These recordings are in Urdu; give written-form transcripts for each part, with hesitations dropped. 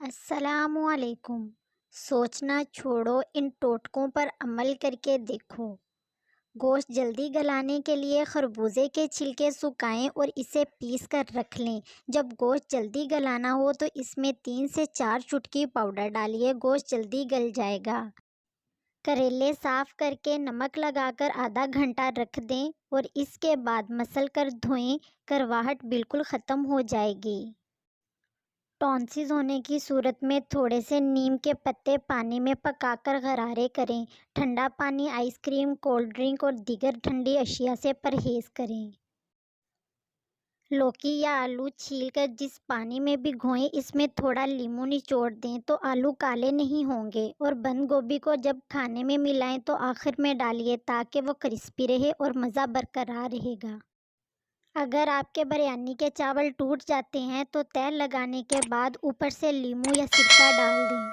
السلام علیکم۔ سوچنا چھوڑو، ان ٹوٹکوں پر عمل کر کے دیکھو۔ گوشت جلدی گلانے کے لیے خربوزے کے چھلکے سکھائیں اور اسے پیس کر رکھ لیں۔ جب گوشت جلدی گلانا ہو تو اس میں 3 سے 4 چٹکی پاؤڈر ڈالیے، گوشت جلدی گل جائے گا۔ کریلے صاف کر کے نمک لگا کر آدھا گھنٹہ رکھ دیں اور اس کے بعد مسل کر دھوئیں، کرواہٹ بالکل ختم ہو جائے گی۔ ٹونسلز ہونے کی صورت میں تھوڑے سے نیم کے پتے پانی میں پکا کر غرارے کریں۔ ٹھنڈا پانی، آئس کریم، کولڈ ڈرنک اور دیگر ٹھنڈی اشیاء سے پرہیز کریں۔ لوکی یا آلو چھیل کر جس پانی میں بھگوئیں اس میں تھوڑا لیموں نچوڑ دیں تو آلو کالے نہیں ہوں گے، اور بند گوبھی کو جب کھانے میں ملائیں تو آخر میں ڈالیے تاکہ وہ کرسپی رہے اور مزہ برقرار رہے گا۔ اگر آپ کے بریانی کے چاول ٹوٹ جاتے ہیں تو تہہ لگانے کے بعد اوپر سے لیموں یا سرکہ ڈال دیں۔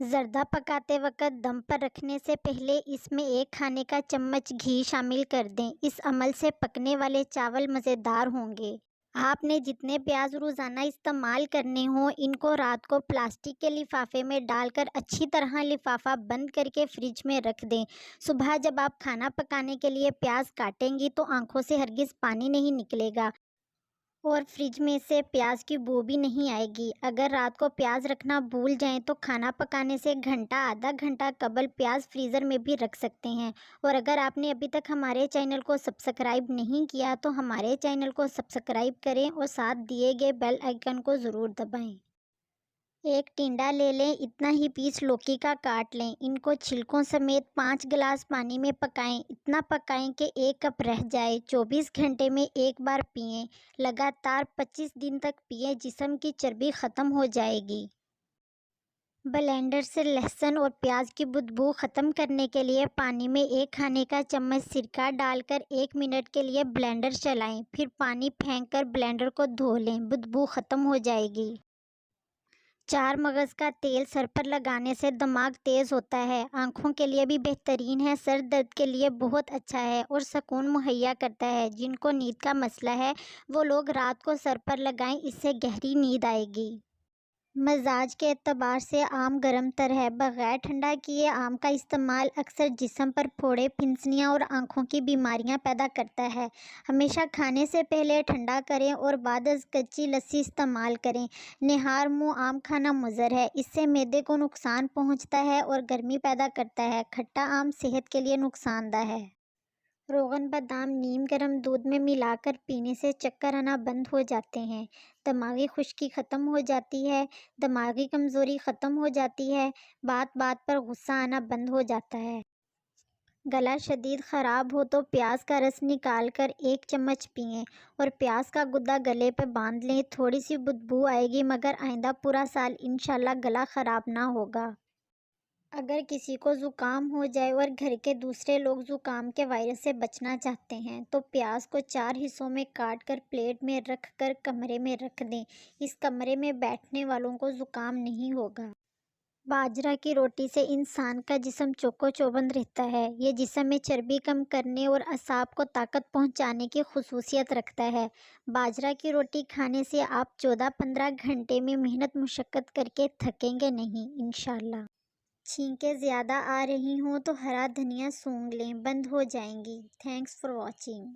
زردہ پکاتے وقت دم پر رکھنے سے پہلے اس میں 1 کھانے کا چمچ گھی شامل کر دیں۔ اس عمل سے پکنے والے چاول مزیدار ہوں گے۔ آپ نے جتنے پیاز روزانہ استعمال کرنے ہوں ان کو رات کو پلاسٹک کے لفافے میں ڈال کر اچھی طرح لفافہ بند کر کے فریج میں رکھ دیں۔ صبح جب آپ کھانا پکانے کے لیے پیاز کاٹیں گی تو آنکھوں سے ہرگز پانی نہیں نکلے گا اور فریج میں سے پیاز کی بو بھی نہیں آئے گی۔ اگر رات کو پیاز رکھنا بھول جائیں تو کھانا پکانے سے گھنٹہ آدھا گھنٹہ قبل پیاز فریزر میں بھی رکھ سکتے ہیں۔ اور اگر آپ نے ابھی تک ہمارے چینل کو سبسکرائب نہیں کیا تو ہمارے چینل کو سبسکرائب کریں اور ساتھ دیے گئے بیل آئیکن کو ضرور دبائیں۔ ایک ٹینڈا لے لیں، اتنا ہی پیس لوکی کا کاٹ لیں۔ ان کو چھلکوں سمیت 5 گلاس پانی میں پکائیں، اتنا پکائیں کہ 1 کپ رہ جائے۔ 24 گھنٹے میں ایک بار پئیں، لگاتار 25 دن تک پئیں، جسم کی چربی ختم ہو جائے گی۔ بلینڈر سے لہسن اور پیاز کی بدبو ختم کرنے کے لیے پانی میں 1 کھانے کا چمچ سرکہ ڈال کر 1 منٹ کے لیے بلینڈر چلائیں، پھر پانی پھینک کر بلینڈر کو دھو لیں، بدبو ختم ہو جائے گی۔ 4 مغز کا تیل سر پر لگانے سے دماغ تیز ہوتا ہے، آنکھوں کے لیے بھی بہترین ہے، سر درد کے لیے بہت اچھا ہے اور سکون مہیا کرتا ہے۔ جن کو نیند کا مسئلہ ہے وہ لوگ رات کو سر پر لگائیں، اس سے گہری نیند آئے گی۔ مزاج کے اعتبار سے آم گرم تر ہے، بغیر ٹھنڈا کیے آم کا استعمال اکثر جسم پر پھوڑے، پھنسیاں اور آنکھوں کی بیماریاں پیدا کرتا ہے۔ ہمیشہ کھانے سے پہلے ٹھنڈا کریں اور بعد از کچی لسی استعمال کریں۔ نہار منہ آم کھانا مضر ہے، اس سے معدے کو نقصان پہنچتا ہے اور گرمی پیدا کرتا ہے۔ کھٹا آم صحت کے لیے نقصان دہ ہے۔ روغن بادام نیم گرم دودھ میں ملا کر پینے سے چکر آنا بند ہو جاتے ہیں، دماغی خشکی ختم ہو جاتی ہے، دماغی کمزوری ختم ہو جاتی ہے، بات بات پر غصہ آنا بند ہو جاتا ہے۔ گلا شدید خراب ہو تو پیاز کا رس نکال کر 1 چمچ پئیں اور پیاز کا گدا گلے پہ باندھ لیں۔ تھوڑی سی بدبو آئے گی مگر آئندہ پورا سال انشاءاللہ گلا خراب نہ ہوگا۔ اگر کسی کو زکام ہو جائے اور گھر کے دوسرے لوگ زکام کے وائرس سے بچنا چاہتے ہیں تو پیاز کو 4 حصوں میں کاٹ کر پلیٹ میں رکھ کر کمرے میں رکھ دیں، اس کمرے میں بیٹھنے والوں کو زکام نہیں ہوگا۔ باجرہ کی روٹی سے انسان کا جسم چوکو چوبند رہتا ہے، یہ جسم میں چربی کم کرنے اور اعصاب کو طاقت پہنچانے کی خصوصیت رکھتا ہے۔ باجرہ کی روٹی کھانے سے آپ 14-15 گھنٹے میں محنت مشقت کر کے تھکیں گے نہیں انشاءاللہ۔ چھینکیں زیادہ آ رہی ہوں تو ہرا دھنیا سونگھ لیں، بند ہو جائیں گی۔ Thanks for watching.